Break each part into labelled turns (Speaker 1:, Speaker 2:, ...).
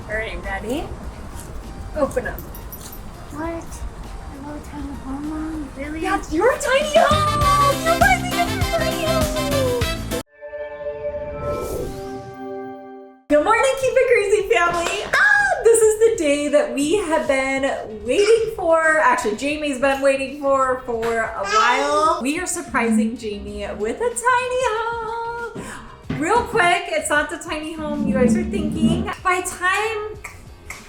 Speaker 1: All right, ready? Open up.
Speaker 2: What? A little tiny home, Mom? Really?
Speaker 1: That's your tiny home! You're finally getting your tiny home! Good morning, Keep It Crazy family! This is the day that we have been waiting for. Actually, Jamie's been waiting for a while. We are surprising Jamie with a tiny home. Real quick, it's not the tiny home you guys are thinking. By time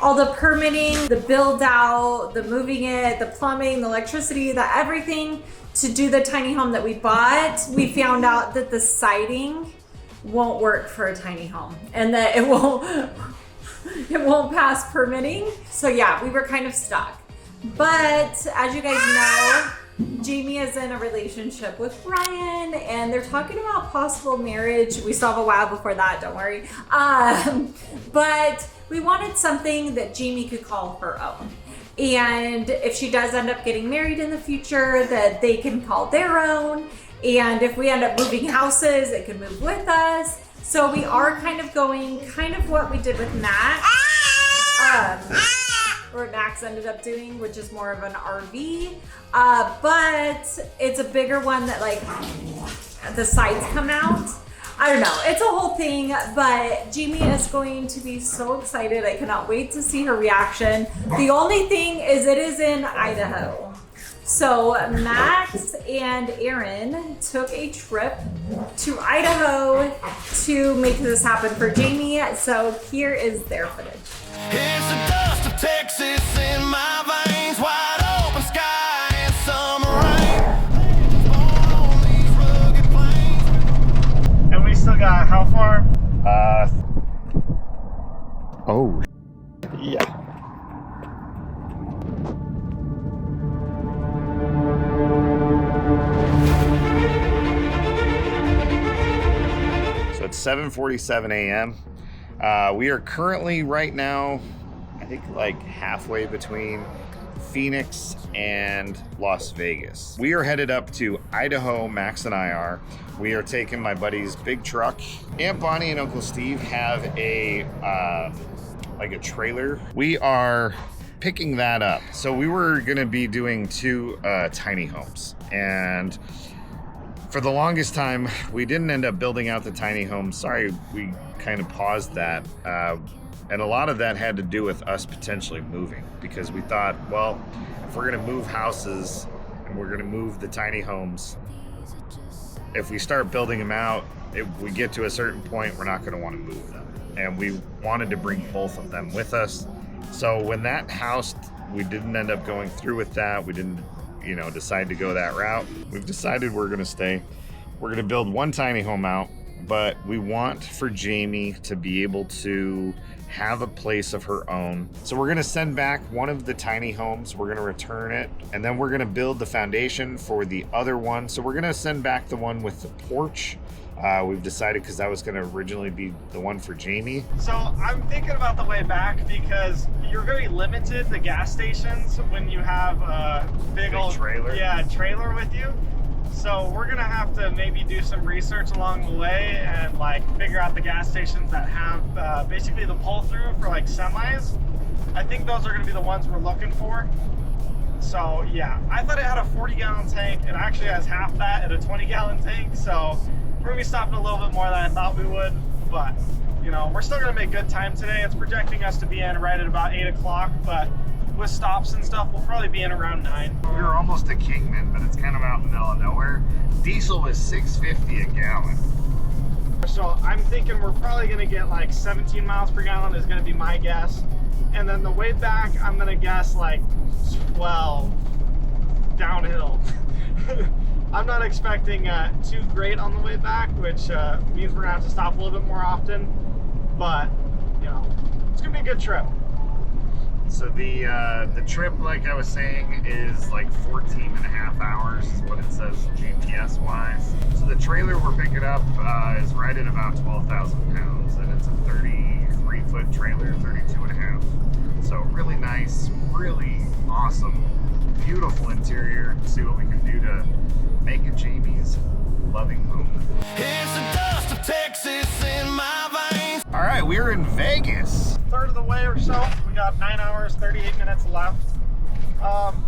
Speaker 1: all the permitting, the build out, the moving it, the plumbing, the electricity, the everything to do the tiny home that we bought, we found out that the siding won't work for a tiny home and that it won't pass permitting. So yeah, we were kind of stuck. But as you guys know, Jamie is in a relationship with Brian and they're talking about possible marriage. We still have a while before that, don't worry. But we wanted something that Jamie could call her own. And if she does end up getting married in the future, that they can call their own. And if we end up moving houses, it can move with us. So we are kind of going what we did with Max, or Max ended up doing, which is more of an RV. But it's a bigger one that like the sides come out. I don't know, it's a whole thing, but Jamie is going to be so excited. I cannot wait to see her reaction. The only thing is it is in Idaho. So Max and Aaron took a trip to Idaho to make this happen for Jamie. So here is their footage.
Speaker 3: It's the dust of Texas in my veins, wide open sky and summer rain. These rugged plains.
Speaker 4: And we still got how far?
Speaker 5: Oh,
Speaker 4: Yeah.
Speaker 5: so it's 7:47 a.m. We are currently right now, I think like halfway between Phoenix and Las Vegas. We are headed up to Idaho, Max and I are. We are taking my buddy's big truck. Aunt Bonnie and Uncle Steve have a like a trailer. We are picking that up. So we were gonna be doing two tiny homes, and for the longest time we didn't end up building out the tiny home. Sorry, we kind of paused that, and a lot of that had to do with us potentially moving, because we thought, well, if we're gonna move houses and we're gonna move the tiny homes, if we start building them out, if we get to a certain point, we're not gonna wanna move them. And we wanted to bring both of them with us. So when that house, we didn't end up going through with that, we didn't, decide to go that route. We've decided we're gonna stay. We're gonna build one tiny home out, but we want for Jamie to be able to have a place of her own. So we're gonna send back one of the tiny homes, we're gonna return it, and then we're gonna build the foundation for the other one. So we're gonna send back the one with the porch. We've decided, because that was gonna originally be the one for Jamie.
Speaker 4: So I'm thinking about the way back, because you're very limited to gas stations when you have a big old
Speaker 5: trailer.
Speaker 4: Yeah, trailer with you. So we're gonna have to maybe do some research along the way and like figure out the gas stations that have basically the pull through for like semis. I think those are gonna be the ones we're looking for. So yeah, I thought it had a 40-gallon tank. It actually has half that at a 20-gallon tank. So we're gonna be stopping a little bit more than I thought we would, but we're still gonna make good time today. It's projecting us to be in right at about 8 o'clock, but with stops and stuff, we'll probably be in around 9.
Speaker 5: We were almost to Kingman, but it's kind of out in the middle of nowhere. Diesel is $6.50 a gallon.
Speaker 4: So I'm thinking we're probably gonna get like 17 miles per gallon is gonna be my guess. And then the way back, I'm gonna guess like 12 downhill. I'm not expecting too great on the way back, which means we're gonna have to stop a little bit more often, but it's gonna be a good trip.
Speaker 5: So the trip, like I was saying, is like 14 and a half hours is what it says GPS wise. So the trailer we're picking up is right at about 12,000 pounds, and it's a 33-foot trailer, 32 and a half. So really nice, really awesome, beautiful interior. See what we can do to make it Jamie's loving home.
Speaker 3: It's the dust of Texas in my veins.
Speaker 5: All right, we're in Vegas.
Speaker 4: Third of the way or so. We got 9 hours, 38 minutes left.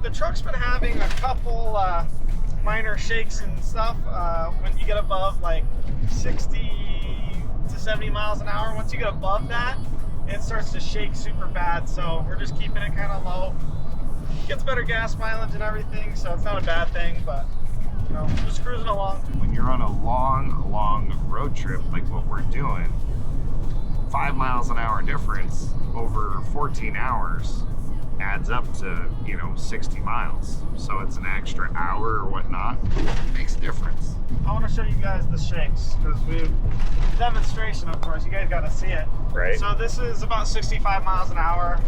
Speaker 4: The truck's been having a couple minor shakes and stuff when you get above like 60 to 70 miles an hour. Once you get above that, it starts to shake super bad. So we're just keeping it kind of low. Gets better gas mileage and everything, so it's not a bad thing, but you know, just cruising along.
Speaker 5: When you're on a long road trip like what we're doing, 5 miles an hour difference over 14 hours adds up to, you know, 60 miles. So it's an extra hour or whatnot. It makes a difference.
Speaker 4: I want to show you guys the shakes because we've demonstration, of course. You guys got to see it.
Speaker 5: Right.
Speaker 4: So this is about 65 miles an hour.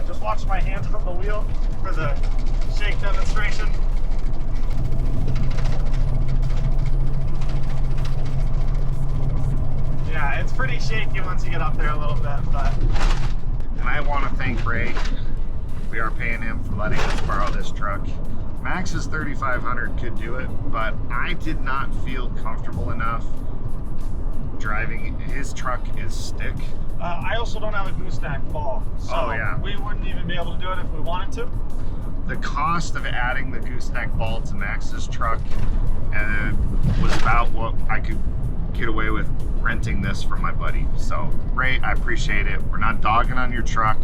Speaker 4: Just watch my hand on the wheel for the shake demonstration. Yeah, it's pretty shaky once you get up there a little bit, but.
Speaker 5: And I want to thank Ray. We are paying him for letting us borrow this truck. Max's 3500 could do it, but I did not feel comfortable enough driving. His truck is stick.
Speaker 4: I also don't have a gooseneck ball, so we wouldn't even be able to do it if we wanted to.
Speaker 5: The cost of adding the gooseneck ball to Max's truck was about what I could get away with renting this from my buddy. So Ray, I appreciate it. We're not dogging on your truck.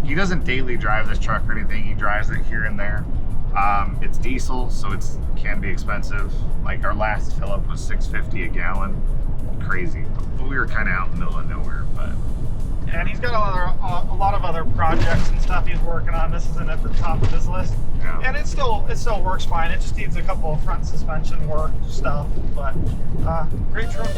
Speaker 5: He doesn't daily drive this truck or anything. He drives it here and there. It's diesel, so it can be expensive. Like our last fill up was $6.50 a gallon. Crazy. But we were kind of out in the middle of nowhere. But
Speaker 4: and he's got a lot of other projects and stuff he's working on. This isn't at the top of his list.
Speaker 5: Yeah.
Speaker 4: And it still works fine. It just needs a couple of front suspension work stuff. But great truck.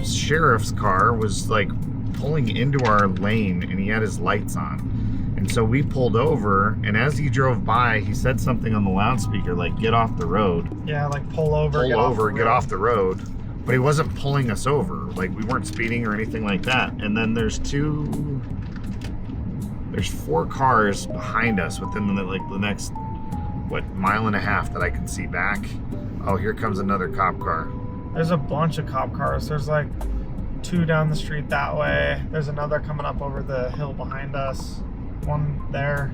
Speaker 5: Sheriff's car was like pulling into our lane and he had his lights on, and so we pulled over, and as he drove by he said something on the loudspeaker like, get off the road.
Speaker 4: Yeah, like pull over,
Speaker 5: get off the road. But he wasn't pulling us over, like we weren't speeding or anything like that. And then there's 4 cars behind us within the next mile and a half that I can see back. Oh, here comes another cop car.
Speaker 4: There's a bunch of cop cars. There's like 2 down the street that way. There's another coming up over the hill behind us. One there.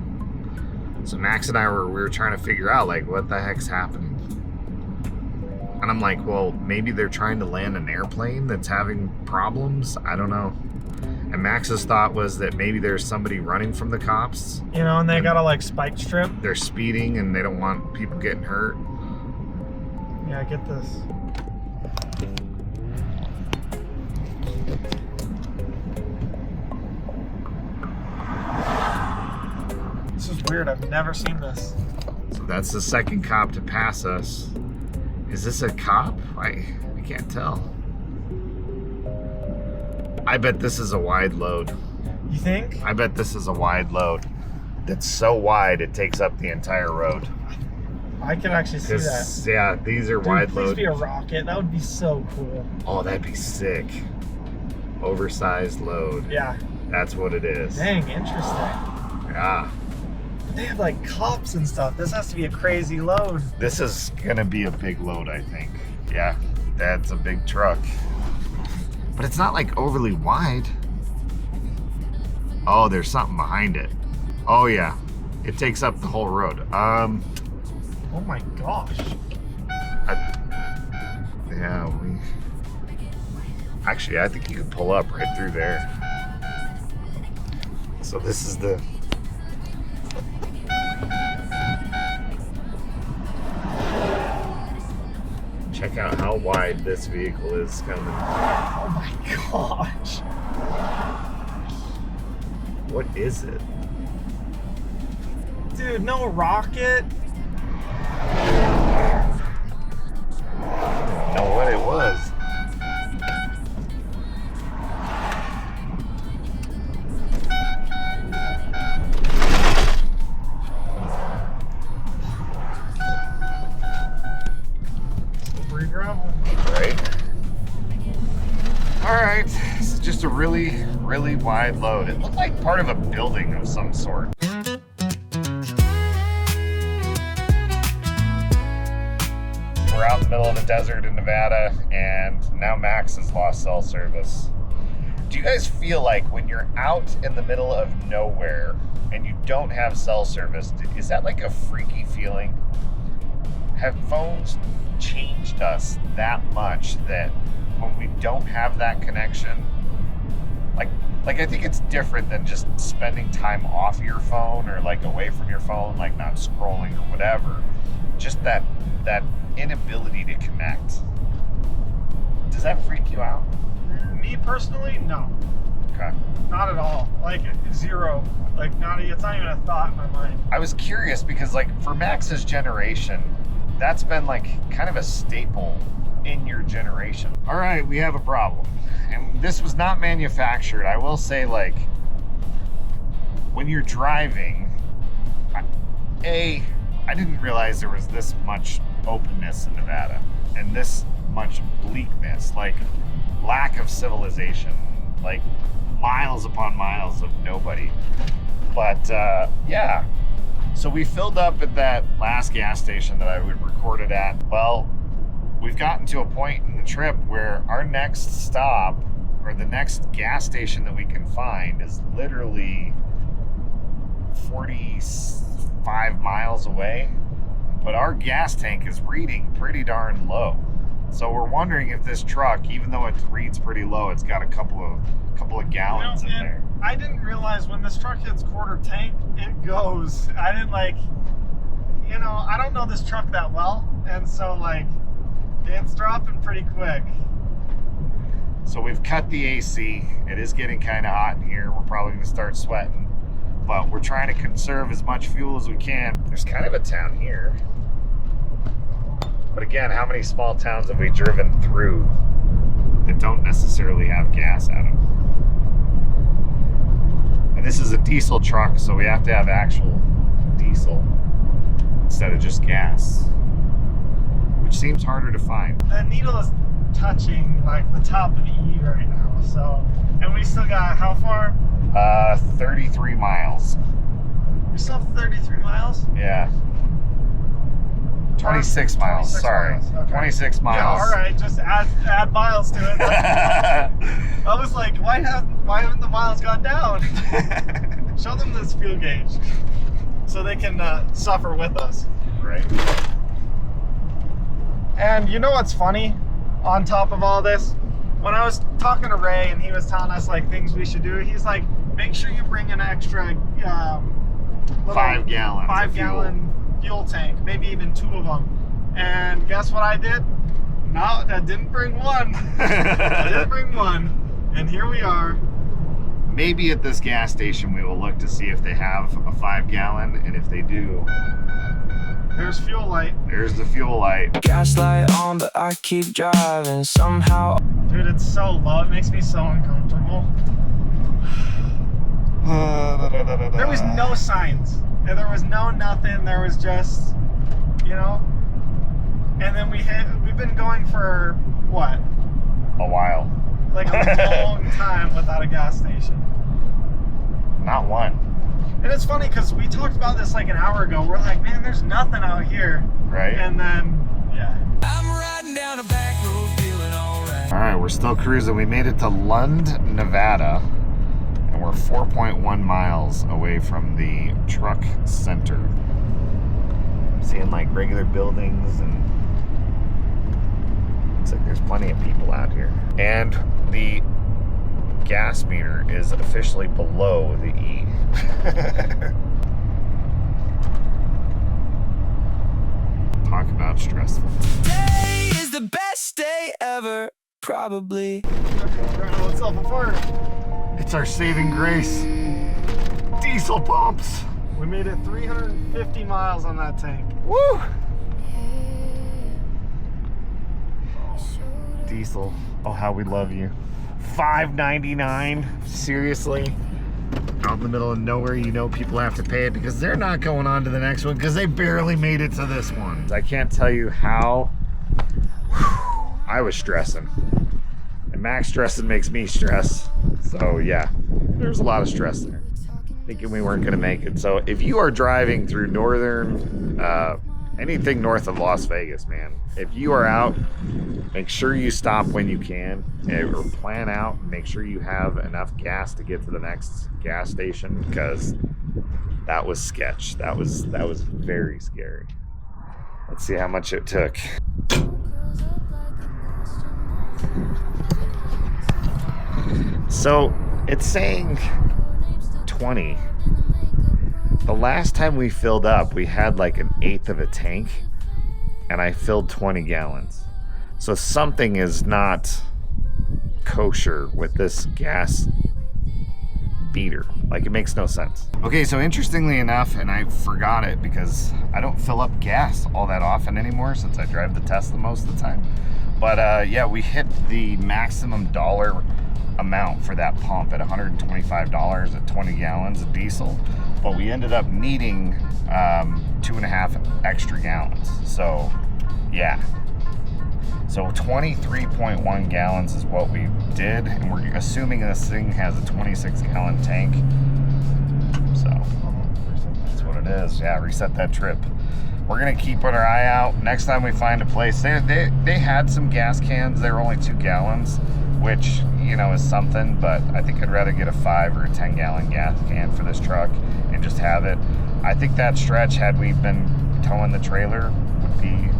Speaker 5: So Max and I we were trying to figure out like what the heck's happening. And I'm like, well, maybe they're trying to land an airplane that's having problems. I don't know. And Max's thought was that maybe there's somebody running from the cops.
Speaker 4: You know, and they got a like spike strip.
Speaker 5: They're speeding and they don't want people getting hurt.
Speaker 4: Yeah, get this. This is weird. I've never seen this.
Speaker 5: So that's the second cop to pass us. Is this a cop? I can't tell. I bet this is a wide load.
Speaker 4: You think?
Speaker 5: I bet this is a wide load. That's so wide it takes up the entire road.
Speaker 4: I can actually see that.
Speaker 5: Yeah, these are wide
Speaker 4: please
Speaker 5: load.
Speaker 4: Be a rocket. That would be so cool.
Speaker 5: Oh, that'd be sick. Oversized load.
Speaker 4: Yeah.
Speaker 5: That's what it is.
Speaker 4: Dang, interesting.
Speaker 5: Yeah.
Speaker 4: They have like cops and stuff. This has to be a crazy load.
Speaker 5: This is gonna be a big load, I think. Yeah, that's a big truck. But it's not like overly wide. Oh, there's something behind it. Oh yeah, it takes up the whole road.
Speaker 4: Oh my gosh.
Speaker 5: Actually, I think you could pull up right through there. So this is the... Check out how wide this vehicle is coming.
Speaker 4: Oh my gosh.
Speaker 5: What is it?
Speaker 4: Dude, no rocket.
Speaker 5: I don't know what it was. Right. All right. This is just a really, really wide load. It looked like part of a building of some sort. We're out in the middle of the desert in Nevada, and now Max has lost cell service. Do you guys feel like when you're out in the middle of nowhere and you don't have cell service, is that like a freaky feeling? Have phones changed us that much that when we don't have that connection, like I think it's different than just spending time off your phone or like away from your phone, like not scrolling or whatever. Just that inability to connect. Does that freak you out?
Speaker 4: Me personally, no.
Speaker 5: Okay.
Speaker 4: Not at all. Like zero. Like it's not even a thought in my mind.
Speaker 5: I was curious because like for Max's generation, that's been like kind of a staple in your generation. All right, we have a problem. And this was not manufactured. I will say, like, when you're driving, I didn't realize there was this much openness in Nevada and this much bleakness, like lack of civilization, like miles upon miles of nobody. But yeah, so we filled up at that last gas station that I recorded at. Well, we've gotten to a point in the trip where our next stop or the next gas station that we can find is literally 45 miles away, but our gas tank is reading pretty darn low. So we're wondering if this truck, even though it reads pretty low, it's got a couple of gallons in there.
Speaker 4: I didn't realize when this truck hits quarter tank, it goes. I didn't I don't know this truck that well, and so like it's dropping pretty quick.
Speaker 5: So we've cut the AC. It is getting kind of hot in here. We're probably going to start sweating, but we're trying to conserve as much fuel as we can. There's kind of a town here. But again, how many small towns have we driven through that don't necessarily have gas at them? And this is a diesel truck, so we have to have actual diesel instead of just gas, which seems harder to find.
Speaker 4: The needle is touching like the top of E right now, so, and we still got how far?
Speaker 5: 33 miles.
Speaker 4: We still have 33 miles?
Speaker 5: Yeah. 26 miles,
Speaker 4: 26
Speaker 5: sorry.
Speaker 4: miles, okay.
Speaker 5: 26 miles.
Speaker 4: Yeah, all right, just add miles to it. I was like, why haven't the miles gone down? Show them this fuel gauge so they can suffer with us.
Speaker 5: Right.
Speaker 4: And you know what's funny? On top of all this, when I was talking to Ray and he was telling us like things we should do, he's like, make sure you bring an extra
Speaker 5: 5 gallons.
Speaker 4: 5 gallon fuel tank, maybe even 2 of them. And guess what I did? No, I didn't bring one. I didn't bring one. And here we are.
Speaker 5: Maybe at this gas station we will look to see if they have a 5 gallon, and if they do,
Speaker 4: There's fuel light.
Speaker 5: there's the fuel light.
Speaker 6: Gaslight on, but I keep driving somehow.
Speaker 4: Dude, it's so low. It makes me so uncomfortable. There was no signs. There was no nothing. There was just, and then we've been going for what?
Speaker 5: A while.
Speaker 4: Like a long time without a gas station.
Speaker 5: Not one.
Speaker 4: And it's funny because we talked about this like an hour ago. We're like, man, there's nothing out here.
Speaker 5: Right?
Speaker 4: And then, yeah.
Speaker 6: I'm riding down a back road feeling alright.
Speaker 5: All right, we're still cruising. We made it to Lund, Nevada, and we're 4.1 miles away from the truck center. Seeing like regular buildings, and looks like there's plenty of people out here. And the gas meter is officially below the E. Talk about stressful.
Speaker 6: Today is the best day ever, probably.
Speaker 4: What's up before?
Speaker 5: It's our saving grace. Diesel pumps.
Speaker 4: We made it 350 miles on that tank.
Speaker 5: Woo! Diesel. Oh, how we love you. $5.99. Seriously? Out in the middle of nowhere, people have to pay it because they're not going on to the next one because they barely made it to this one. I can't tell you how I was stressing. And Max stressing makes me stress. So yeah, there's a lot of stress there. Thinking we weren't gonna make it. So if you are driving through northern anything north of Las Vegas, man. If you are out, make sure you stop when you can, or plan out. Make sure you have enough gas to get to the next gas station, because that was sketch. That was very scary. Let's see how much it took. So it's saying 20. The last time we filled up, we had like an eighth of a tank, and I filled 20 gallons. So something is not kosher with this gas beater. Like, it makes no sense. Okay, so interestingly enough, and I forgot it because I don't fill up gas all that often anymore since I drive the Tesla most of the time. But yeah, we hit the maximum dollar amount for that pump at $125 at 20 gallons of diesel. But we ended up needing 2.5 extra gallons. So yeah. So 23.1 gallons is what we did, and we're assuming this thing has a 26-gallon tank. So that's what it is. Yeah, reset that trip. We're gonna keep our eye out. Next time we find a place, they had some gas cans. They were only 2 gallons, which, you know, is something. But I think I'd rather get a 5 or a 10-gallon gas can for this truck and just have it. I think that stretch, had we been towing the trailer, would be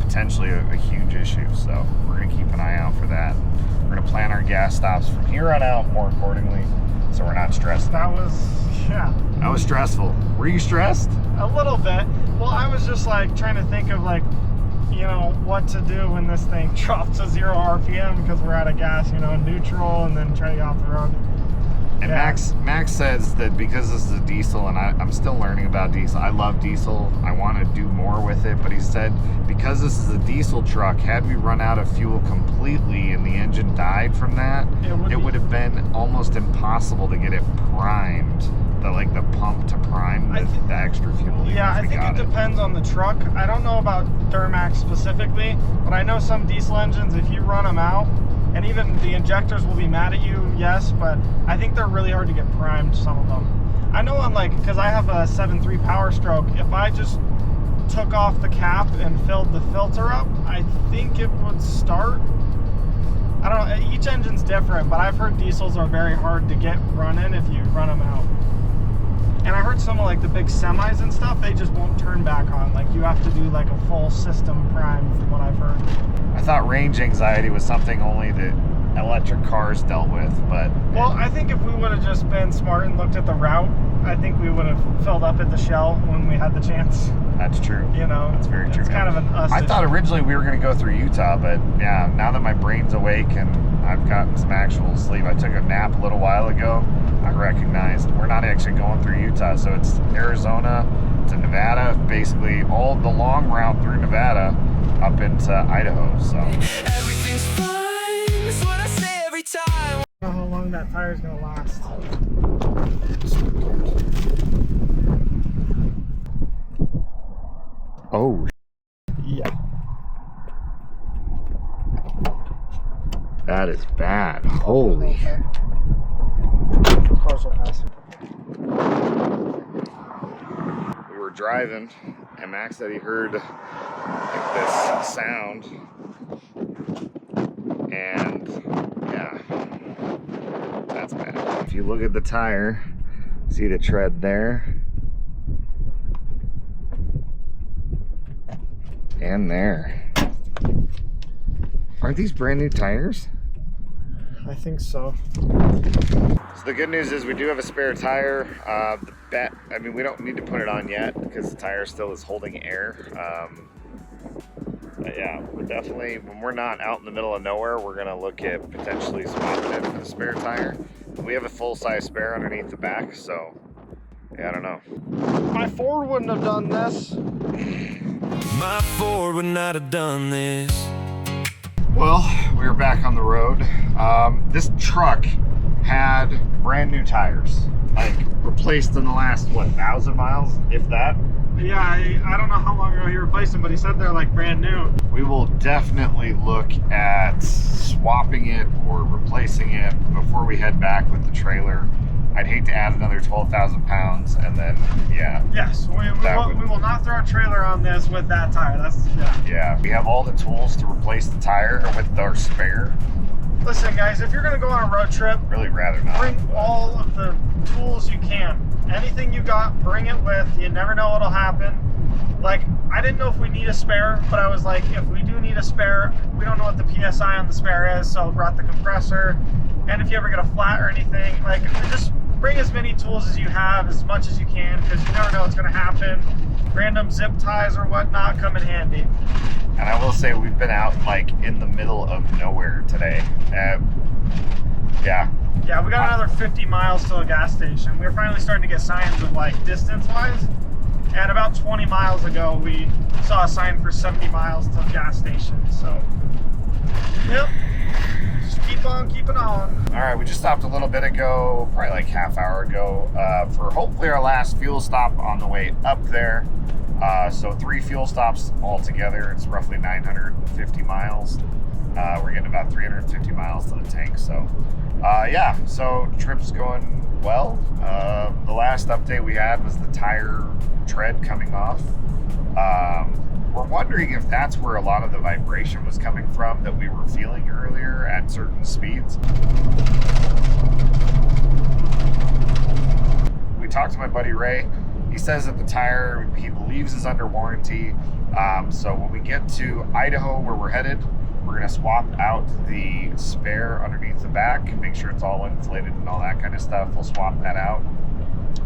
Speaker 5: potentially a huge issue. So we're gonna keep an eye out for that. We're gonna plan our gas stops from here on out more accordingly, so we're not stressed.
Speaker 4: That was, yeah.
Speaker 5: That was stressful. Were you stressed?
Speaker 4: A little bit. Well, I was just like trying to think of, like, you know, what to do when this thing drops to 0 RPM because we're out of gas, you know, in neutral, and then try to get off the road.
Speaker 5: And yeah. Max says that because this is a diesel, and I'm still learning about diesel. I love diesel. I want to do more with it. But he said because this is a diesel truck, had we run out of fuel completely and the engine died from that, it would have been almost impossible to get it primed. The pump to prime the extra fuel.
Speaker 4: Yeah, I think it depends on the truck. I don't know about Duramax specifically, but I know some diesel engines, if you run them out, and even the injectors will be mad at you, yes, but I think they're really hard to get primed, some of them. I know on, like, because I have a 7.3 Power Stroke, if I just took off the cap and filled the filter up, I think it would start. I don't know, each engine's different, but I've heard diesels are very hard to get running if you run them out. And I heard some of, like, the big semis and stuff, they just won't turn back on. Like, you have to do like a full system prime from what I've heard.
Speaker 5: I thought range anxiety was something only that electric cars dealt with, but...
Speaker 4: Well, I think if we would have just been smart and looked at the route, I think we would have filled up at the Shell when we had the chance.
Speaker 5: That's true.
Speaker 4: You know?
Speaker 5: That's very true.
Speaker 4: It's kind of an us
Speaker 5: I
Speaker 4: issue.
Speaker 5: thought originally we were going to go through Utah, but yeah, now that my brain's awake and I've gotten some actual sleep, I took a nap a little while ago, I recognized we're not actually going through Utah, so it's Arizona to Nevada, basically all the long route through Nevada up into Idaho, so.
Speaker 6: Everything's fine, that's what I say every time.
Speaker 4: I don't know how long that tire's going to last.
Speaker 5: Oh,
Speaker 4: Yeah.
Speaker 5: that is bad. Holy.
Speaker 4: Cars will pass.
Speaker 5: We were driving, and Max said he heard like this sound, and yeah, that's bad. If you look at the tire, see the tread there, and there. Aren't these brand new tires?
Speaker 4: I think so.
Speaker 5: So the good news is we do have a spare tire. I mean, we don't need to put it on yet because the tire still is holding air. But yeah, we're definitely, when we're not out in the middle of nowhere, we're gonna look at potentially swapping it for the spare tire. We have a full-size spare underneath the back, so yeah, I don't know.
Speaker 4: My Ford wouldn't have done this.
Speaker 6: My Ford would not have done this.
Speaker 5: Well, we were back on the road. This truck had brand new tires, like replaced in the last, what, 1,000 miles, if that?
Speaker 4: Yeah, I don't know how long ago he replaced them, but he said they're like brand new.
Speaker 5: We will definitely look at swapping it or replacing it before we head back with the trailer. I'd hate to add another 12,000 pounds and then, yeah.
Speaker 4: Yes, we will not throw a trailer on this with that tire. That's, yeah.
Speaker 5: Yeah, we have all the tools to replace the tire with our spare.
Speaker 4: Listen, guys, if you're going to go on a road trip,
Speaker 5: Really rather not.
Speaker 4: bring all of the tools you can. Anything you got, bring it with. You never know what'll happen. Like, I didn't know if we need a spare, but I was like, if we do need a spare, we don't know what the PSI on the spare is, so I brought the compressor. And if you ever get a flat or anything, like, just bring as many tools as you have, as much as you can, because you never know what's going to happen. Random zip ties or whatnot come in handy.
Speaker 5: And I will say we've been out like in the middle of nowhere today. Yeah.
Speaker 4: Yeah, we got another 50 miles to a gas station. We were finally starting to get signs of like distance-wise. And about 20 miles ago, we saw a sign for 70 miles to a gas station. So, yep. Just keep on keeping on.
Speaker 5: All right, we just stopped a little bit ago, probably like half hour ago, for hopefully our last fuel stop on the way up there. So 3 fuel stops altogether. It's roughly 950 miles. We're getting about 350 miles to the tank. So, yeah, so trip's going well. The last update we had was the tire tread coming off. We're wondering if that's where a lot of the vibration was coming from that we were feeling earlier at certain speeds. We talked to my buddy Ray. He says that the tire, he believes, is under warranty. So when we get to Idaho, where we're headed, we're gonna swap out the spare underneath the back, make sure it's all inflated and all that kind of stuff. We'll swap that out,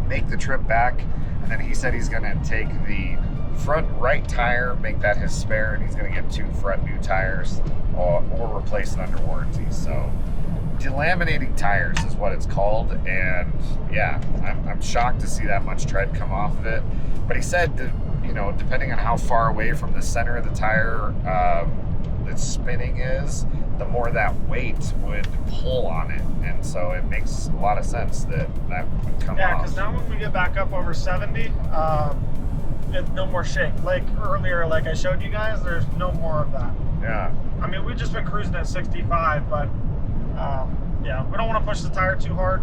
Speaker 5: make the trip back, and then he said he's gonna take the front right tire, make that his spare, and he's gonna get 2 front new tires or replace it under warranty. So delaminating tires is what it's called, and yeah, I'm shocked to see that much tread come off of it. But he said that, you know, depending on how far away from the center of the tire that's spinning is, the more that weight would pull on it, and so it makes a lot of sense that would come off.
Speaker 4: Yeah, because now when we get back up over 70, it's no more shake. Like earlier, like I showed you guys, there's no more of that.
Speaker 5: Yeah.
Speaker 4: I mean, we've just been cruising at 65, but yeah, we don't want to push the tire too hard.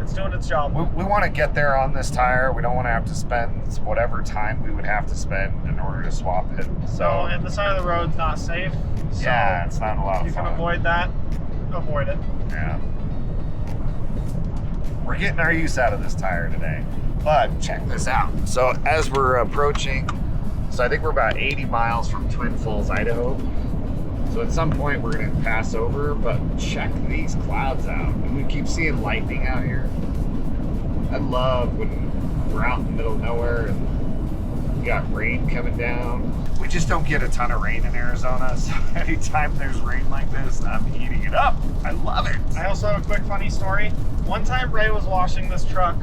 Speaker 4: It's doing its job.
Speaker 5: We want to get there on this tire. We don't want to have to spend whatever time we would have to spend in order to swap it. So,
Speaker 4: and the side of the road's not safe. So
Speaker 5: yeah, it's not a lot of
Speaker 4: you
Speaker 5: fun.
Speaker 4: can avoid that. Avoid it.
Speaker 5: Yeah. We're getting our use out of this tire today. But check this out. So as we're approaching, so I think we're about 80 miles from Twin Falls, Idaho. So at some point we're gonna pass over, but check these clouds out. And we keep seeing lightning out here. I love when we're out in the middle of nowhere and we got rain coming down. We just don't get a ton of rain in Arizona, so anytime there's rain like this, I'm eating it up. I love it.
Speaker 4: I also have a quick funny story. One time Ray was washing this truck,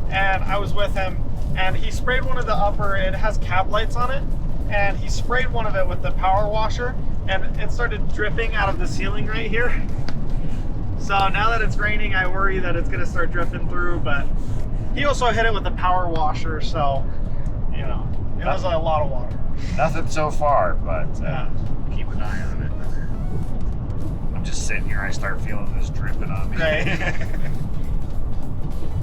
Speaker 4: and I was with him, and he sprayed one of the upper, it has cab lights on it, and he sprayed one of it with the power washer, and it started dripping out of the ceiling right here. So now that it's raining, I worry that it's gonna start dripping through, but he also hit it with the power washer, so, you know, it was a lot of water.
Speaker 5: Nothing so far, but
Speaker 4: Yeah.
Speaker 5: keep an eye on it. I'm just sitting here, I start feeling this dripping on me.
Speaker 4: Right.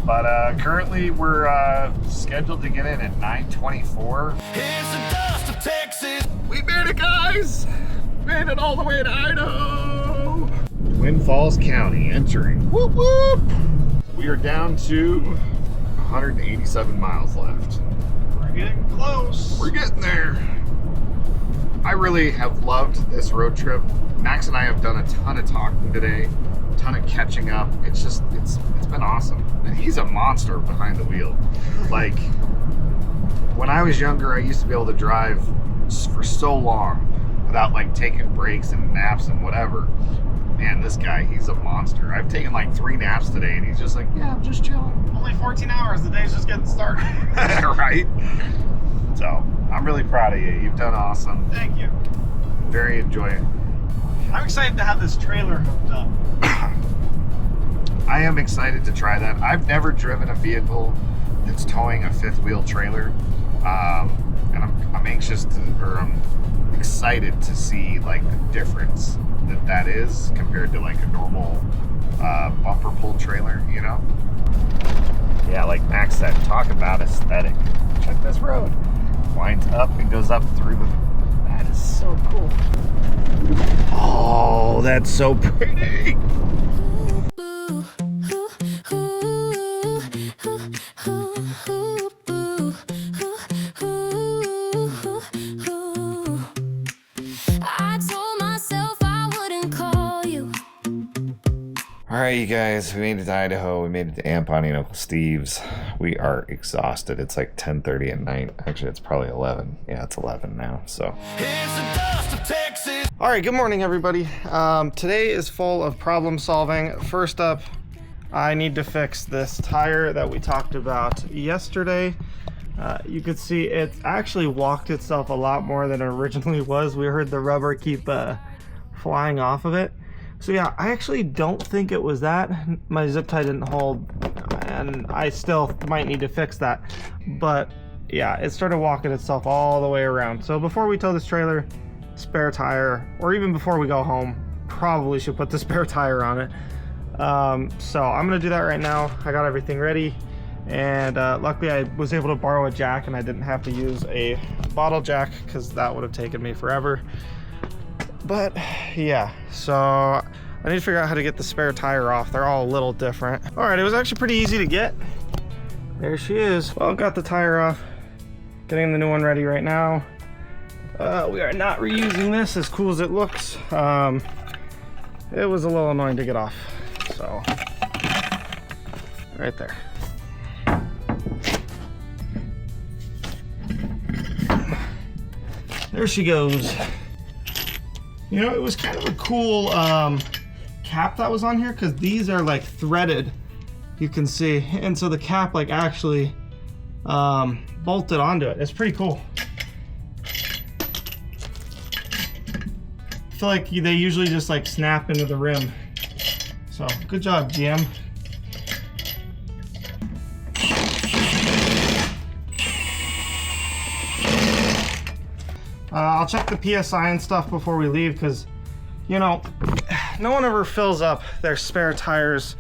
Speaker 5: But currently we're scheduled to get in at 9:24.
Speaker 3: It's the dust of Texas.
Speaker 5: We made it, guys! Made it all the way to Idaho! Twin Falls County entering. Whoop whoop! We are down to 187 miles left.
Speaker 4: We're getting close.
Speaker 5: We're getting there. I really have loved this road trip. Max and I have done a ton of talking today, a ton of catching up. It's just, it's been awesome. And he's a monster behind the wheel. Like, when I was younger, I used to be able to drive for so long without like taking breaks and naps and whatever. Man, this guy, he's a monster. I've taken like 3 naps today and he's just like, yeah, I'm just chilling.
Speaker 4: Only 14 hours, the day's just getting started.
Speaker 5: Right? So, I'm really proud of you. You've done awesome.
Speaker 4: Thank you.
Speaker 5: Very enjoyable.
Speaker 4: I'm excited to have this trailer hooked up.
Speaker 5: I am excited to try that. I've never driven a vehicle that's towing a 5th wheel trailer. And I'm anxious to, or I'm excited to see like the difference that is compared to like a normal bumper pull trailer, you know? Yeah, like Max said, talk about aesthetic. Check this road. Winds up and goes up through the... That is so cool. Oh, that's so pretty. All right, you guys, we made it to Idaho. We made it to Aunt Bonnie and Uncle Steve's. We are exhausted. It's like 10:30 at night. Actually, it's probably 11. Yeah, it's 11 now, so.
Speaker 3: Here's the dust of Texas.
Speaker 4: All right, good morning, everybody. Today is full of problem solving. First up, I need to fix this tire that we talked about yesterday. You could see it actually walked itself a lot more than it originally was. We heard the rubber keep flying off of it. So yeah, I actually don't think it was that. My zip tie didn't hold, and I still might need to fix that. But yeah, it started walking itself all the way around. So before we tow this trailer, spare tire, or even before we go home, probably should put the spare tire on it. So I'm gonna do that right now. I got everything ready, and luckily I was able to borrow a jack and I didn't have to use a bottle jack because that would have taken me forever. But yeah, so I need to figure out how to get the spare tire off. They're all a little different. All right, it was actually pretty easy to get. There she is. Well, got the tire off. Getting the new one ready right now. We are not reusing this, as cool as it looks. It was a little annoying to get off. So, right there. There she goes. You know, it was kind of a cool cap that was on here, because these are like threaded, you can see, and so the cap like actually bolted onto it. It's pretty cool. I feel like they usually just like snap into the rim. So good job, GM. I'll check the PSI and stuff before we leave, because, you know, no one ever fills up their spare tire's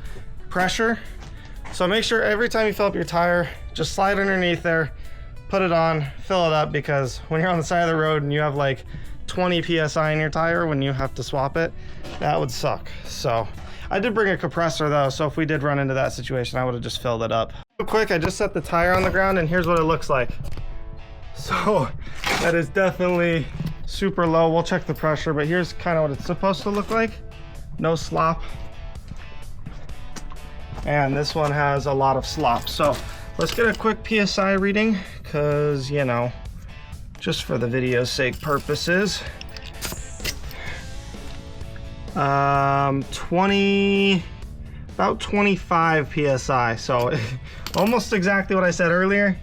Speaker 4: pressure. So make sure every time you fill up your tire, just slide underneath there, put it on, fill it up, because when you're on the side of the road and you have like 20 PSI in your tire when you have to swap it, that would suck. So I did bring a compressor though, so if we did run into that situation, I would have just filled it up. Real quick, I just set the tire on the ground and here's what it looks like. So that is definitely super low. We'll check the pressure, but here's kind of what it's supposed to look like. No slop. And this one has a lot of slop. So let's get a quick PSI reading, because, you know, just for the video's sake purposes. about 25 PSI. So almost exactly what I said earlier.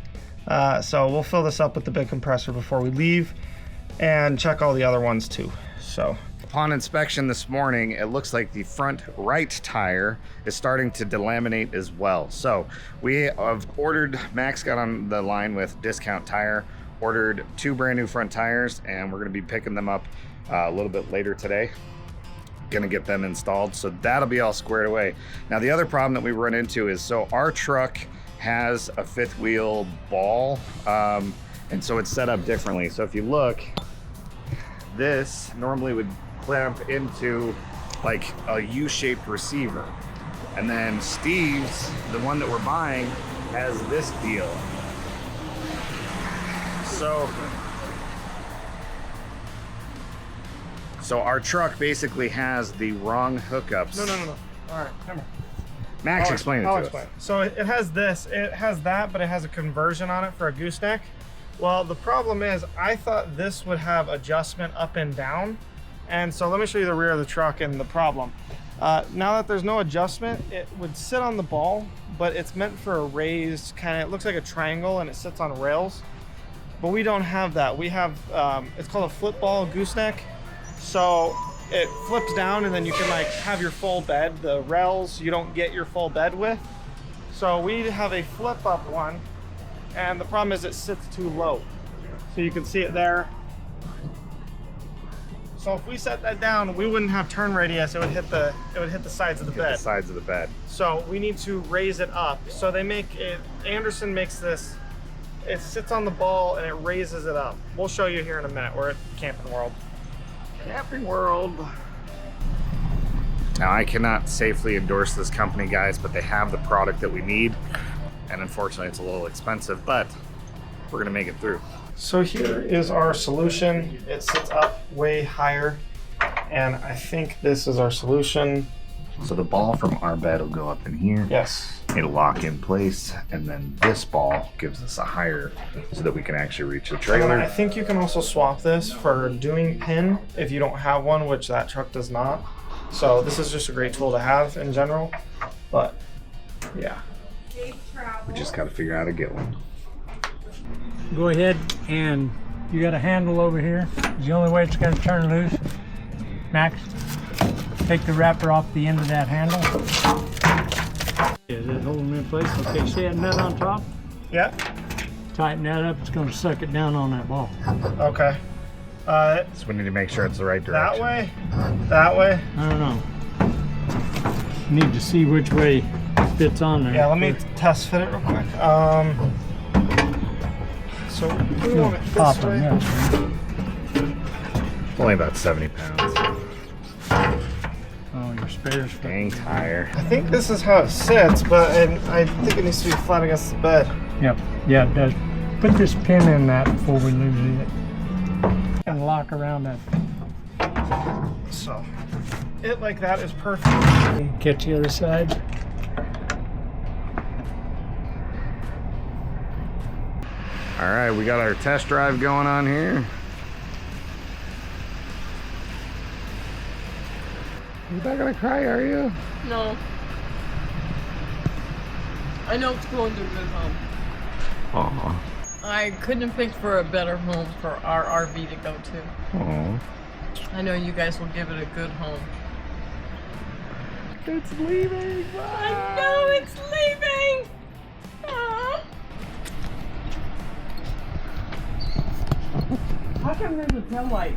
Speaker 4: So we'll fill this up with the big compressor before we leave and check all the other ones too. So
Speaker 5: upon inspection this morning, it looks like the front right tire is starting to delaminate as well. So we have ordered, Max got on the line with Discount Tire, ordered 2 brand new front tires, and we're gonna be picking them up a little bit later today. Gonna get them installed, so that'll be all squared away. Now the other problem that we run into is, so our truck has a 5th wheel ball, and so it's set up differently. So if you look, this normally would clamp into like a U-shaped receiver, and then Steve's, the one that we're buying, has this deal. So our truck basically has the wrong hookups.
Speaker 4: No. All right, come on.
Speaker 5: Max, explain it to us.
Speaker 4: So it has this, it has that, but it has a conversion on it for a gooseneck. Well, the problem is, I thought this would have adjustment up and down. And so let me show you the rear of the truck and the problem. Now that there's no adjustment, it would sit on the ball, but it's meant for a raised kind of, it looks like a triangle and it sits on rails. But we don't have that. We have, it's called a flip ball gooseneck. So it flips down and then you can like have your full bed. The rails you don't get your full bed with. So we have a flip up one, and the problem is it sits too low. So you can see it there. So if we set that down, we wouldn't have turn radius. It would hit the sides of the bed.
Speaker 5: The sides of the bed.
Speaker 4: So we need to raise it up. So they make it. Anderson makes this. It sits on the ball and it raises it up. We'll show you here in a minute. We're at Camping World.
Speaker 5: Camping World. Now I cannot safely endorse this company, guys, but they have the product that we need, and unfortunately it's a little expensive, but we're gonna make it through.
Speaker 4: So here is our solution. It sits up way higher, and I think this is our solution.
Speaker 5: So the ball from our bed will go up in here.
Speaker 4: Yes.
Speaker 5: It'll lock in place, and then this ball gives us a higher so that we can actually reach the
Speaker 4: And
Speaker 5: trailer.
Speaker 4: I think you can also swap this for doing pin if you don't have one, which that truck does not. So this is just a great tool to have in general, but yeah.
Speaker 5: We just gotta figure out how to get one.
Speaker 7: Go ahead, and you got a handle over here. It's the only way it's going to turn loose. Max, take the wrapper off the end of that handle. Is it holding in place? Okay, see that nut on top?
Speaker 4: Yeah.
Speaker 7: Tighten that up. It's going to suck it down on that ball.
Speaker 4: Okay.
Speaker 5: So we need to make sure it's the right direction.
Speaker 4: That way. That way.
Speaker 7: I don't know. Need to see which way it fits on there.
Speaker 4: Yeah. Let me test fit it real quick. So we want it
Speaker 7: Pop
Speaker 4: this
Speaker 7: on
Speaker 4: way.
Speaker 7: that.
Speaker 5: Only about 70 pounds.
Speaker 7: Oh, your spares.
Speaker 5: Dang tire.
Speaker 4: I think this is how it sits, but I think it needs to be flat against the bed.
Speaker 7: Yep. Yeah, it does. Put this pin in that before we lose it. And lock around that.
Speaker 4: So it like that is perfect.
Speaker 7: Get the other side.
Speaker 5: All right, we got our test drive going on here. You're not gonna cry, are you?
Speaker 8: No. I know it's going to a good home.
Speaker 5: Aw.
Speaker 8: I couldn't have picked for a better home for our RV to go to.
Speaker 5: Aw.
Speaker 8: I know you guys will give it a good home.
Speaker 5: It's leaving.
Speaker 8: I know it's leaving! Aw. How come there's a tail light?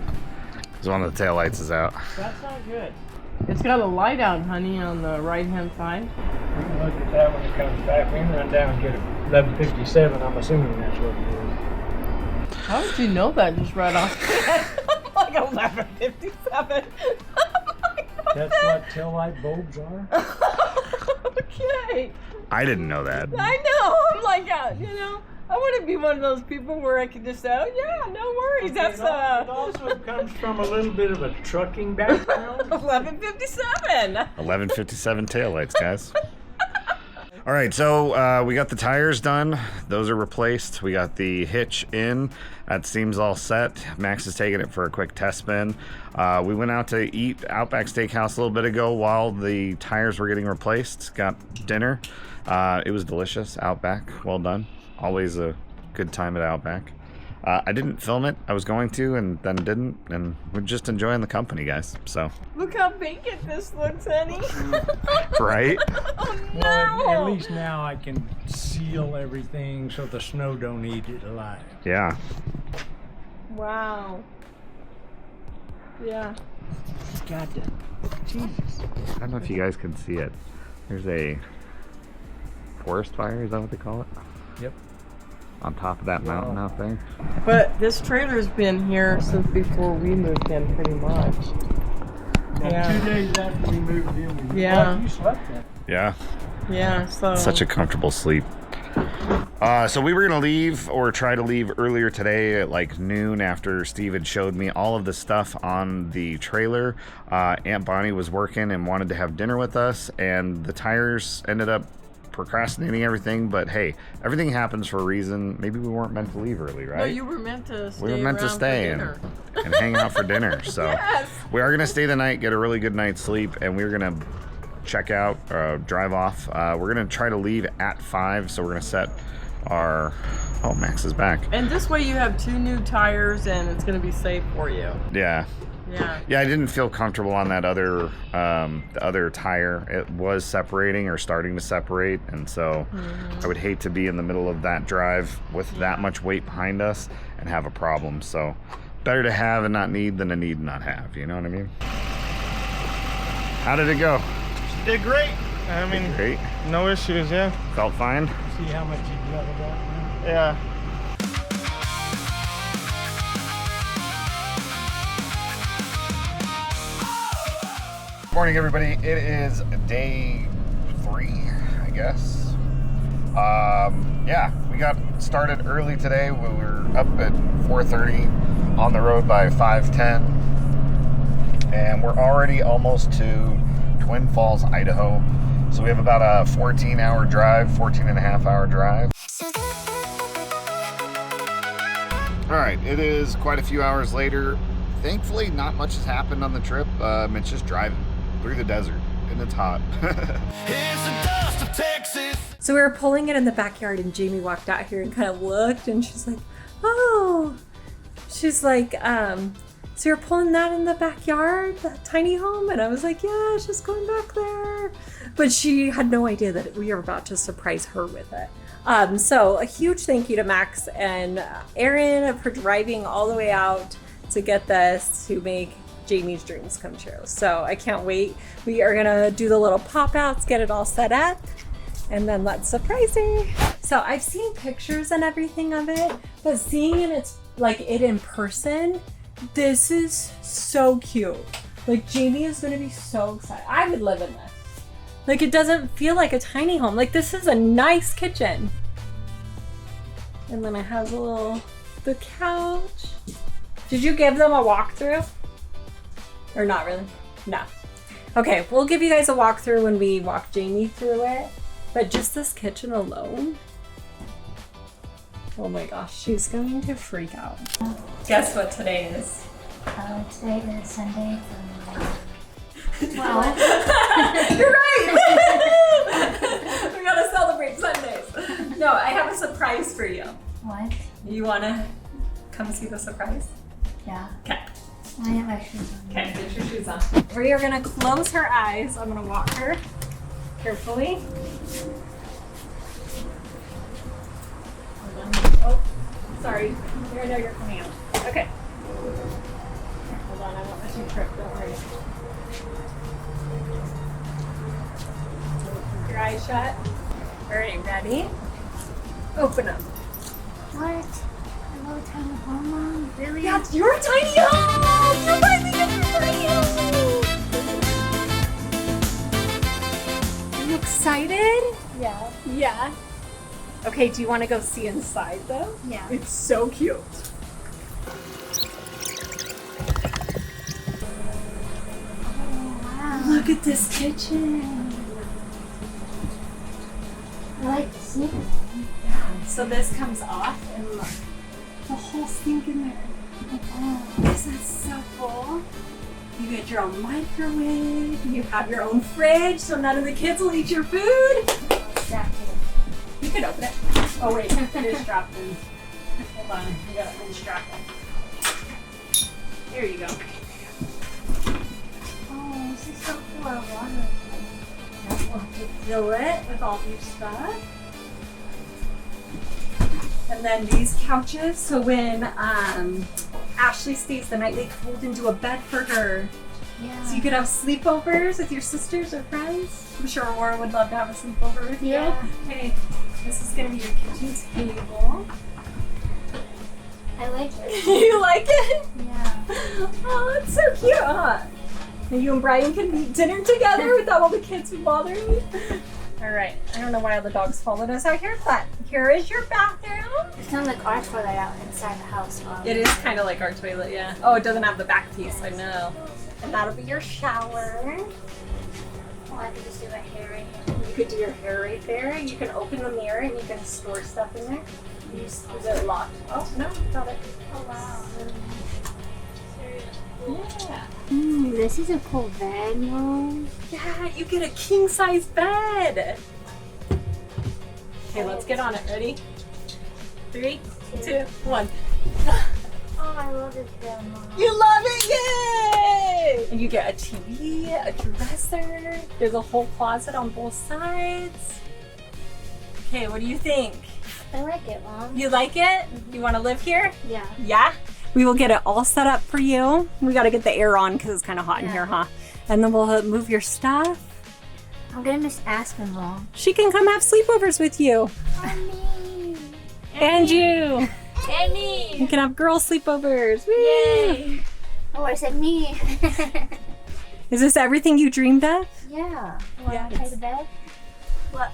Speaker 5: Because one of the taillights is out.
Speaker 8: That's not good. It's got a light out, honey, on the right-hand side.
Speaker 7: Look at that when it comes back. We can run down and get it. 1157. I'm assuming that's what it is.
Speaker 8: How did you know that just right off? Like 11:57.
Speaker 7: That's what tail light bulbs are.
Speaker 8: Okay.
Speaker 5: I didn't know that.
Speaker 8: I know. I'm like, you know, I want to be one of those people where I can just say, oh yeah, no worries. That's
Speaker 7: It also comes from a little bit of a trucking background.
Speaker 8: 11:57.
Speaker 5: 1157 taillights, guys. All right, so we got the tires done. Those are replaced. We got the hitch in. That seems all set. Max is taking it for a quick test spin. We went out to eat Outback Steakhouse a little bit ago while the tires were getting replaced. Got dinner. It was delicious. Outback, well done. Always a good time at Outback. I didn't film it. I was going to and then didn't, and we're just enjoying the company, guys. So,
Speaker 8: Look how vacant this looks, honey.
Speaker 5: right?
Speaker 8: Oh no.
Speaker 7: Well, at least now I can seal everything so the snow don't eat it alive.
Speaker 5: Yeah.
Speaker 8: Wow. Yeah.
Speaker 7: Got to. Jesus.
Speaker 5: I don't know if you guys can see it. There's a forest fire, is that what they call it?
Speaker 7: Yep.
Speaker 5: On top of that mountain out there.
Speaker 8: But this trailer's been here since before we moved in, pretty much.
Speaker 7: Yeah. 2 days after we moved in, we
Speaker 8: Yeah.
Speaker 7: You slept there.
Speaker 5: Yeah.
Speaker 8: Yeah, so.
Speaker 5: Such a comfortable sleep. So we were gonna leave or try to leave earlier today at like noon after Steve had showed me all of the stuff on the trailer. Aunt Bonnie was working and wanted to have dinner with us, and the tires ended up procrastinating everything, but hey, everything happens for a reason. Maybe we weren't meant to leave early, right?
Speaker 8: No, you were meant to stay.
Speaker 5: We were meant to
Speaker 8: around for
Speaker 5: stay
Speaker 8: dinner.
Speaker 5: and hang out for dinner. So
Speaker 8: Yes.
Speaker 5: we are gonna stay the night, get a really good night's sleep, and we're gonna check out, drive off. We're gonna try to leave at 5, so we're gonna set our. Oh, Max is back.
Speaker 8: And this way you have 2 new tires and it's going to be safe for you.
Speaker 5: Yeah.
Speaker 8: Yeah.
Speaker 5: Yeah, I didn't feel comfortable on that other, the other tire. It was separating or starting to separate, and so I would hate to be in the middle of that drive with that much weight behind us and have a problem. So Better to have and not need than to need and not have, you know what I mean? How did it go?
Speaker 4: Did great. I mean,
Speaker 5: Great.
Speaker 4: no issues, yeah.
Speaker 5: Felt fine?
Speaker 7: See how much you leveled up now?
Speaker 4: Yeah.
Speaker 5: Morning, everybody. It is day 3, I guess. Yeah, we got started early today. We were up at 4:30, on the road by 5:10, and we're already almost to Twin Falls, Idaho. So we have about a 14-hour drive, 14 and a half hour drive. All right, it is quite a few hours later. Thankfully, not much has happened on the trip. It's just driving through the desert, and it's hot.
Speaker 3: It's the dust of Texas.
Speaker 1: So we were pulling it in the backyard, and Jamie walked out here and kind of looked, and she's like, oh. She's like, so you're pulling that in the backyard, that tiny home? And I was like, yeah, it's just going back there. But she had no idea that we were about to surprise her with it. So a huge thank you to Max and Aaron for driving all the way out to get this to make Jamie's dreams come true. So I can't wait. We are gonna do the little pop outs, get it all set up, and then let's surprise her. So I've seen pictures and everything of it, but seeing it in person, this is so cute. Like, Jamie is gonna be so excited. I would live in this. Like, it doesn't feel like a tiny home. Like, this is a nice kitchen. And then it has the couch. Did you give them a walkthrough? Or not really? No. Okay, we'll give you guys a walkthrough when we walk Jamie through it. But just this kitchen alone, oh my gosh, she's going to freak out. Guess what today is?
Speaker 2: Today is Sunday.
Speaker 1: Well, you're right! We gotta celebrate Sundays. No, I have a surprise for you.
Speaker 2: What?
Speaker 1: You wanna come see the surprise?
Speaker 2: Yeah.
Speaker 1: Okay.
Speaker 2: I have my shoes on.
Speaker 1: Okay, get your shoes on. We are gonna close her eyes. I'm gonna walk her carefully. Hold on. Oh, sorry. I know you're coming out. Okay. Hold on, I won't let you trip. Don't worry. Keep your eyes shut. All right, ready? Open them.
Speaker 2: What? A little tiny home, Mom? Really?
Speaker 1: Yeah, it's your tiny home! You're finally getting your tiny home! Are you excited?
Speaker 2: Yeah.
Speaker 1: Yeah. Okay, do you want to go see inside though?
Speaker 2: Yeah.
Speaker 1: It's so cute.
Speaker 2: Wow.
Speaker 1: Look at this kitchen.
Speaker 2: I like the sneaker.
Speaker 1: Yeah. So this comes off and look. The whole sink in there.
Speaker 2: Oh.
Speaker 1: Isn't that so cool? You get your own microwave. You have your own fridge, so none of the kids will eat your food.
Speaker 2: Strapped in.
Speaker 1: You can open it. Oh wait, it is strapped in. Hold on, you gotta unstrap it. There you go.
Speaker 2: Oh, this is so cool. I love
Speaker 1: We'll have to fill it with all your stuff. And then these couches, so when Ashley stays the night, they fold into a bed for her.
Speaker 2: Yeah.
Speaker 1: So you could have sleepovers with your sisters or friends. I'm sure Aurora would love to have a sleepover with you.
Speaker 2: Yeah.
Speaker 1: Okay, this is gonna be your kitchen table.
Speaker 2: I like it.
Speaker 1: You like it?
Speaker 2: Yeah.
Speaker 1: Oh, it's so cute, huh? And you and Brian can eat dinner together without all the kids bothering you. All right, I don't know why all the dogs followed us out here, but here is your bathroom.
Speaker 2: It's kind of like our toilet out inside the house, Mom.
Speaker 1: It is kind of like our toilet, yeah. Oh, it doesn't have the back piece, I know. And that'll be your shower.
Speaker 2: Oh, I could just do my hair right here.
Speaker 1: You could do your hair right there. You can open the mirror and you can store stuff in there. Is it locked? Oh, no, got it.
Speaker 2: Oh, wow.
Speaker 1: Yeah.
Speaker 2: This is a cool bed, Mom.
Speaker 1: Yeah, you get a king-size bed. Okay, let's get on it. Ready? 3, 2, 1.
Speaker 2: Oh, I love this bed, Mom.
Speaker 1: You love it, yay! And you get a TV, a dresser. There's a whole closet on both sides. Okay, what do you think?
Speaker 2: I like it, Mom.
Speaker 1: You like it? You want to live here?
Speaker 2: Yeah.
Speaker 1: Yeah? We will get it all set up for you. We got to get the air on because it's kind of hot in here, huh? And then we'll move your stuff.
Speaker 2: I'm gonna miss Aspen, Mom.
Speaker 1: She can come have sleepovers with you.
Speaker 2: Me.
Speaker 1: And you.
Speaker 2: And me.
Speaker 1: You can have girl sleepovers. Woo.
Speaker 2: Yay. Oh, I said me.
Speaker 1: Is this everything you dreamed of?
Speaker 2: Yeah.
Speaker 1: Yeah,
Speaker 2: Want to take the bed? What?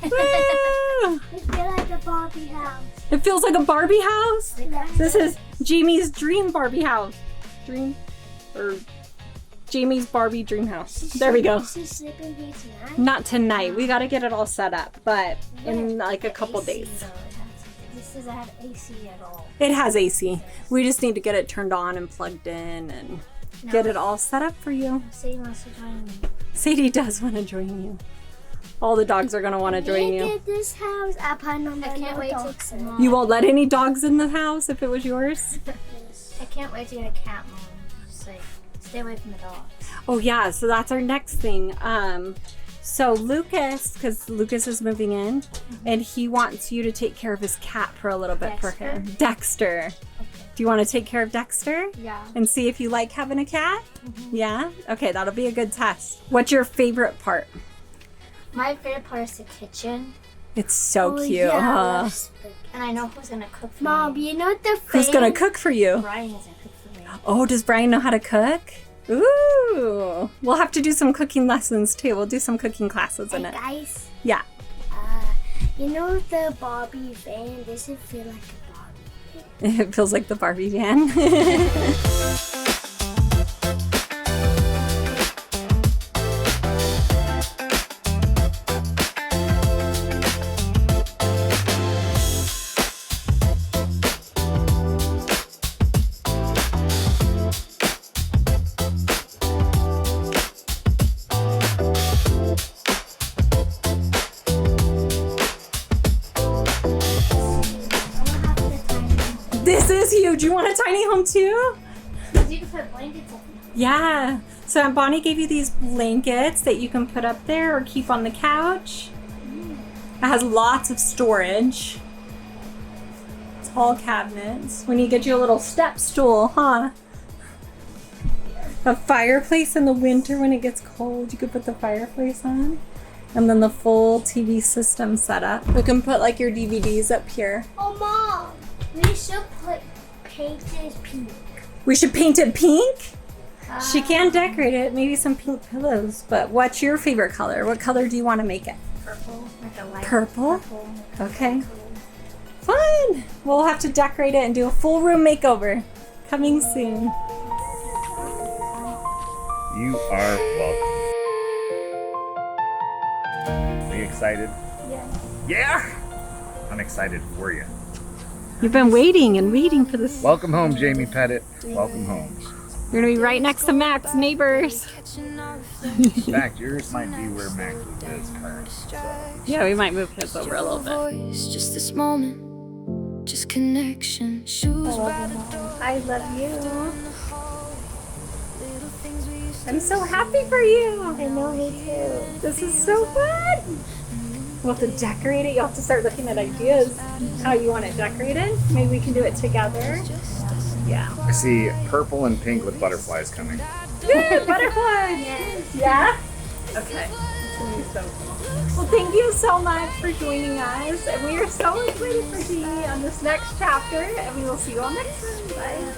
Speaker 1: Woo.
Speaker 2: It feels like a Barbie house.
Speaker 1: It feels like a Barbie house. This is Jamie's dream Barbie house. Jamie's Barbie dream house. There we go.
Speaker 2: She's sleeping here tonight?
Speaker 1: Not tonight. We got to get it all set up, but in like a couple
Speaker 2: AC,
Speaker 1: days.
Speaker 2: though. This doesn't have AC at all.
Speaker 1: It has AC. We just need to get it turned on and plugged in and get it all set up for you.
Speaker 2: Sadie wants to join me.
Speaker 1: Sadie does want to join you. All the dogs are going to want to join you.
Speaker 2: Get this house. I can't wait to explore.
Speaker 1: You won't let any dogs in the house if it was yours?
Speaker 2: I can't wait to get a cat, Mom. Just like, stay away from the dogs.
Speaker 1: Oh yeah, so that's our next thing. So Lucas, because Lucas is moving in, and he wants you to take care of his cat for a little bit for him. Dexter.
Speaker 2: Okay.
Speaker 1: Do you want to take care of Dexter?
Speaker 2: Yeah.
Speaker 1: And see if you like having a cat? Yeah? Okay, that'll be a good test. What's your favorite part?
Speaker 2: My favorite part is the kitchen.
Speaker 1: It's so cute, huh?
Speaker 2: And I know who's gonna cook for me. Mom, you know the
Speaker 1: Who's gonna cook for you?
Speaker 2: Brian is gonna cook for me.
Speaker 1: Oh, does Brian know how to cook? Ooh. We'll have to do some cooking lessons too. We'll do some cooking classes in it.
Speaker 2: Guys,
Speaker 1: Yeah.
Speaker 2: you know the Barbie van? Does it feel like a Barbie?
Speaker 1: It feels like the Barbie van. This is huge. You want a tiny home too?
Speaker 2: You can put blankets on.
Speaker 1: Yeah. So Aunt Bonnie gave you these blankets that you can put up there or keep on the couch. It has lots of storage. Tall cabinets. We need to get you a little step stool, huh? A fireplace in the winter when it gets cold. You could put the fireplace on. And then the full TV system set up. We can put like your DVDs up here.
Speaker 2: Oh, Mom, we should paint it pink.
Speaker 1: We should paint it pink? She can decorate it. Maybe some pink pillows. But what's your favorite color? What color do you want to make it?
Speaker 2: Purple, like a light
Speaker 1: Purple?
Speaker 2: purple.
Speaker 1: Okay. Fun! We'll have to decorate it and do a full room makeover. Coming soon.
Speaker 5: You are welcome. Are you excited?
Speaker 2: Yeah.
Speaker 5: Yeah! I'm excited for you.
Speaker 1: You've been waiting and waiting for this.
Speaker 5: Welcome home, Jamie Pettit. Welcome home.
Speaker 1: You're gonna be right next to Mac's neighbors.
Speaker 5: In fact, yours might be where Max is currently. So.
Speaker 1: Yeah, we might move his over a little bit.
Speaker 6: Voice, just this moment, just connection. Shoes by the door.
Speaker 1: I love you. I'm so happy for you.
Speaker 2: I know, me too.
Speaker 1: This is so fun. We'll have to decorate it. You'll have to start looking at ideas how you want it decorated. Maybe we can do it together. Yeah.
Speaker 5: I see purple and pink with butterflies coming.
Speaker 1: Good, butterflies. Yeah? Okay. It's gonna be so cool. Well, thank you so much for joining us. And we are so excited for Dee on this next chapter. And we will see you all next time. Bye.